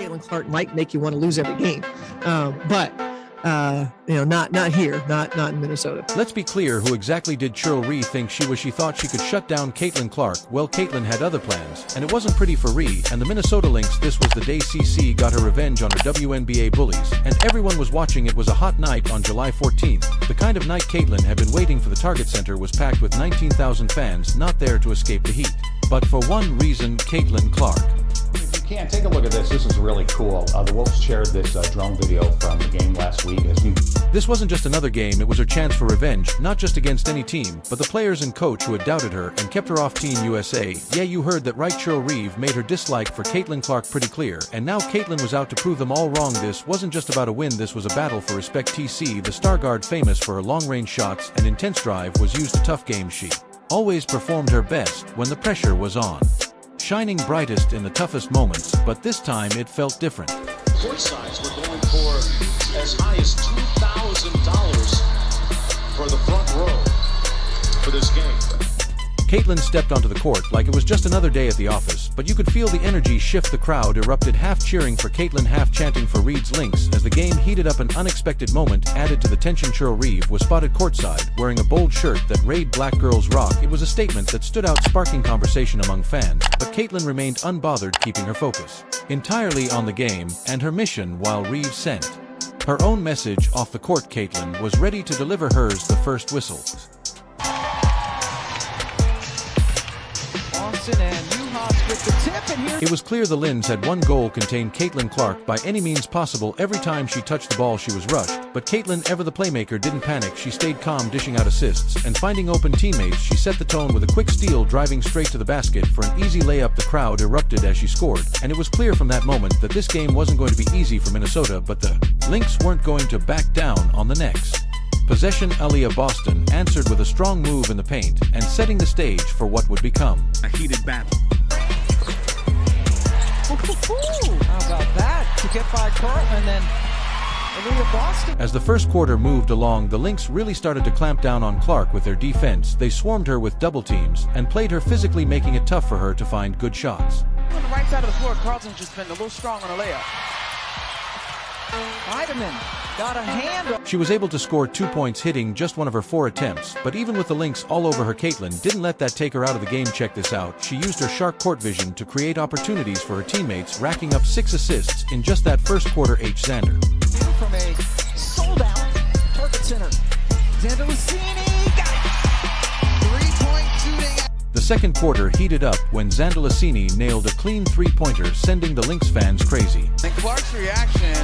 Caitlin Clark might make you want to lose every game, but not here, not in Minnesota. Let's be clear, who exactly did Cheryl Ree think she was? She thought she could shut down Caitlin Clark. Well, Caitlin had other plans, and it wasn't pretty for Ree and the Minnesota Lynx. This was the day CC got her revenge on her WNBA bullies, and everyone was watching. It was a hot night on July 14th. The kind of night Caitlin had been waiting for. The Target Center was packed with 19,000 fans not there to escape the heat. But for one reason, Caitlin Clark. Can't take a look at this. This is really cool. The Wolves shared this drone video from the game last week. This wasn't just another game, it was her chance for revenge, not just against any team, but the players and coach who had doubted her and kept her off Team USA. Yeah, you heard that right. Cheryl Reeve made her dislike for Caitlin Clark pretty clear, and now Caitlin was out to prove them all wrong. This wasn't just about a win, this was a battle for respect. TC, the star guard famous for her long-range shots and intense drive, was used a tough game. She always performed her best when the pressure was on, shining brightest in the toughest moments, but this time it felt different. Court sides were going for as high as $2,000 for the front row for this game. Caitlin stepped onto the court like it was just another day at the office, but you could feel the energy shift. The crowd erupted, half cheering for Caitlin, half chanting for Reed's Lynx. As the game heated up, an unexpected moment added to the tension. Cheryl Reeve was spotted courtside wearing a bold shirt that read "Black Girls Rock." It was a statement that stood out, sparking conversation among fans, but Caitlin remained unbothered, keeping her focus entirely on the game and her mission. While Reeve sent her own message off the court, Caitlin was ready to deliver hers. The first whistle. It was clear the Lynx had one goal: contain Caitlin Clark by any means possible. Every time she touched the ball she was rushed, but Caitlin, ever the playmaker, didn't panic. She stayed calm, dishing out assists and finding open teammates. She set the tone with a quick steal, driving straight to the basket for an easy layup. The crowd erupted as she scored, and it was clear from that moment that this game wasn't going to be easy for Minnesota, but the Lynx weren't going to back down on the next possession. Aliyah Boston answered with a strong move in the paint and setting the stage for what would become a heated battle. How about that? To get by Carlton, then Aliyah Boston. As the first quarter moved along, the Lynx really started to clamp down on Clark with their defense. They swarmed her with double teams and played her physically, making it tough for her to find good shots. On the right side of the floor, Carlton's just been a little strong on a layup. Heidemann got a hand. She was able to score 2 points, hitting just one of her 4 attempts, but even with the Lynx all over her, Caitlin didn't let that take her out of the game. Check this out. She used her sharp court vision to create opportunities for her teammates, racking up 6 assists in just that first quarter. Zander. From a sold-out Target Center, Zandalicini got it. 3-point shooting. The second quarter heated up when Zandalicini nailed a clean 3-pointer, sending the Lynx fans crazy. And Clark's reaction,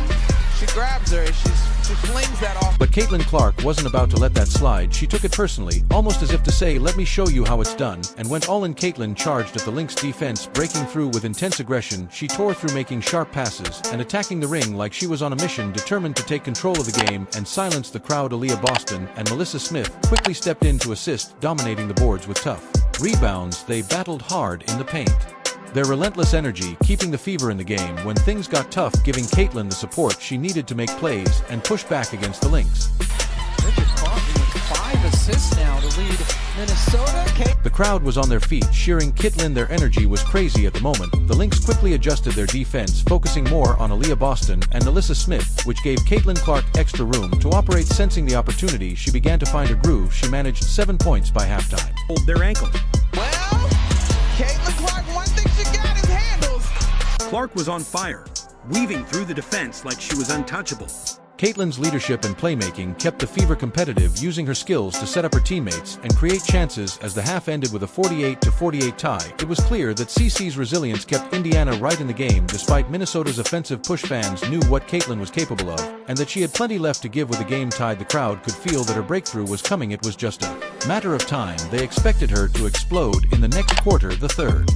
she grabs her, she flings that off. But Caitlin Clark wasn't about to let that slide. She took it personally, almost as if to say, "Let me show you how it's done," and went all in. Caitlin charged at the Lynx defense, breaking through with intense aggression. She tore through, making sharp passes and attacking the ring like she was on a mission, determined to take control of the game and silence the crowd. Aliyah Boston and Melissa Smith quickly stepped in to assist, dominating the boards with tough rebounds. They battled hard in the paint, their relentless energy keeping the fever in the game when things got tough, giving Caitlin the support she needed to make plays and push back against the Lynx. 5 assists now to lead Minnesota. The crowd was on their feet, cheering Caitlin. Their energy was crazy at the moment. The Lynx quickly adjusted their defense, focusing more on Aliyah Boston and Melissa Smith, which gave Caitlin Clark extra room to operate. Sensing the opportunity, she began to find her groove. She managed 7 points by halftime. Hold their ankle. Well, Caitlin Clark, one thing she got is handles. Clark was on fire, weaving through the defense like she was untouchable. Caitlin's leadership and playmaking kept the fever competitive, using her skills to set up her teammates and create chances. As the half ended with a 48-48 tie, it was clear that CC's resilience kept Indiana right in the game. Despite Minnesota's offensive push, fans knew what Caitlin was capable of and that she had plenty left to give. With the game tied, the crowd could feel that her breakthrough was coming. It was just a matter of time. They expected her to explode in the next quarter. The third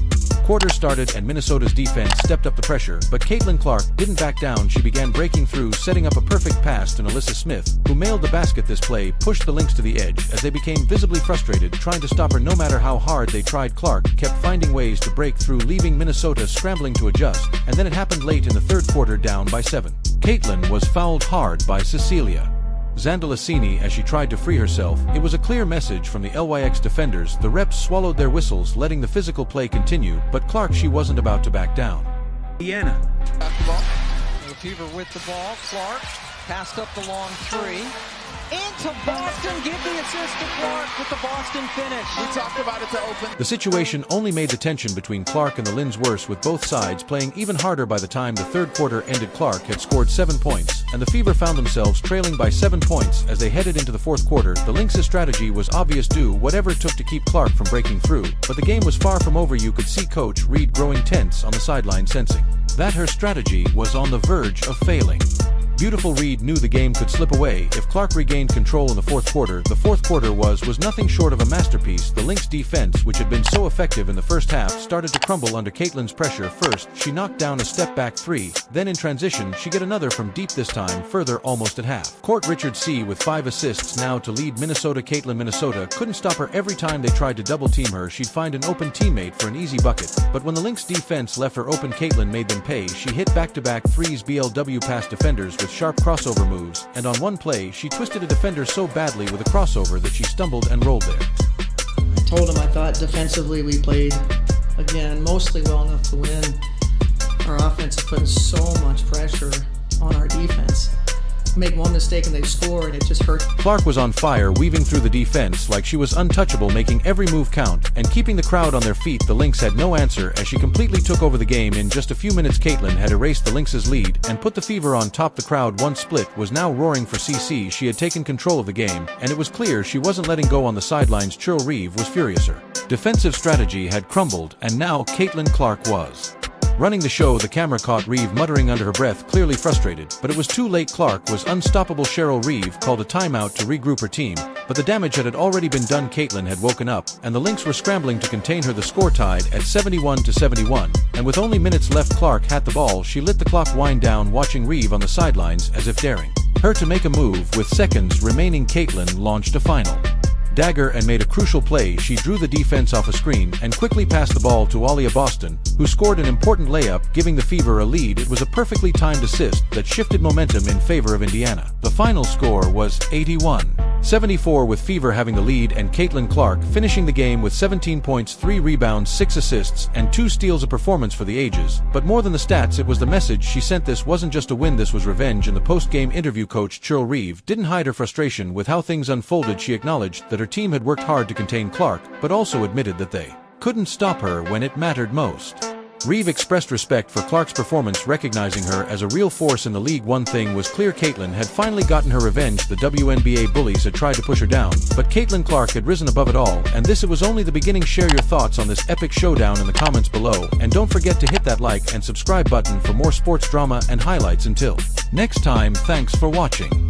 quarter started and Minnesota's defense stepped up the pressure, but Caitlin Clark didn't back down. She began breaking through, setting up a perfect pass to Melissa Smith, who mailed the basket. This play pushed the Lynx to the edge as they became visibly frustrated, trying to stop her. No matter how hard they tried, Clark kept finding ways to break through, leaving Minnesota scrambling to adjust. And then it happened late in the third quarter, down by 7. Caitlin was fouled hard by Cecilia Zandalicini as she tried to free herself. It was a clear message from the LYX defenders. The reps swallowed their whistles, letting the physical play continue, but Clark, she wasn't about to back down. Indiana. Basketball. Fever with the ball. Clark passed up the long three. Into Boston. Give the assist to Clark with the Boston finish. We talked about it to open. The situation only made the tension between Clark and the Lynns worse, with both sides playing even harder. By the time the third quarter ended, Clark had scored 7 points, and the Fever found themselves trailing by 7 points as they headed into the fourth quarter. The Lynx' strategy was obvious: do whatever it took to keep Clark from breaking through. But the game was far from over. You could see Coach Reed growing tense on the sideline, sensing that her strategy was on the verge of failing. Beautiful Reed knew the game could slip away if Clark regained control in the fourth quarter. The fourth quarter was nothing short of a masterpiece. The Lynx defense, which had been so effective in the first half, started to crumble under Caitlin's pressure. First, she knocked down a step-back three. Then in transition, she got another from deep, this time further almost at half. Court Richard C. with 5 assists now to lead Minnesota. Caitlin, Minnesota couldn't stop her. Every time they tried to double-team her, she'd find an open teammate for an easy bucket. But when the Lynx defense left her open, Caitlin made them pay. She hit back-to-back threes, BLW past defenders with sharp crossover moves, and on one play she twisted a defender so badly with a crossover that she stumbled and rolled there. I told him I thought defensively we played, again, mostly well enough to win. Our offense is putting so much pressure on our defense. Make one mistake and they score, and it just hurts. Clark was on fire, weaving through the defense like she was untouchable, making every move count and keeping the crowd on their feet. The Lynx had no answer as she completely took over the game. In just a few minutes, Caitlin had erased the Lynx's lead and put the Fever on top. The crowd, once split, was now roaring for CC. She had taken control of the game, and it was clear she wasn't letting go. On the sidelines, Cheryl Reeve was furious. Her defensive strategy had crumbled, and now Caitlin Clark was running the show. The camera caught Reeve muttering under her breath, clearly frustrated, but it was too late. Clark was unstoppable. Cheryl Reeve called a timeout to regroup her team, but the damage had already been done. Caitlin had woken up, and the Lynx were scrambling to contain her. The score tied at 71-71, and with only minutes left, Clark had the ball. She let the clock wind down, watching Reeve on the sidelines as if daring her to make a move. With seconds remaining, Caitlin launched a final dagger and made a crucial play. She drew the defense off a screen and quickly passed the ball to Alia Boston, who scored an important layup, giving the Fever a lead. It was a perfectly timed assist that shifted momentum in favor of Indiana. The final score was 81-74, with Fever having the lead and Caitlin Clark finishing the game with 17 points, 3 rebounds, 6 assists, and 2 steals. A performance for the ages. But more than the stats, it was the message she sent. This wasn't just a win, this was revenge. In the post-game interview, Coach Cheryl Reeve didn't hide her frustration with how things unfolded. She acknowledged that her team had worked hard to contain Clark, but also admitted that they couldn't stop her when it mattered most. Reeve expressed respect for Clark's performance, recognizing her as a real force in the league. One thing was clear: Caitlin had finally gotten her revenge. The WNBA bullies had tried to push her down, but Caitlin Clark had risen above it all, and this was only the beginning. Share your thoughts on this epic showdown in the comments below, and don't forget to hit that like and subscribe button for more sports drama and highlights. Until next time, thanks for watching.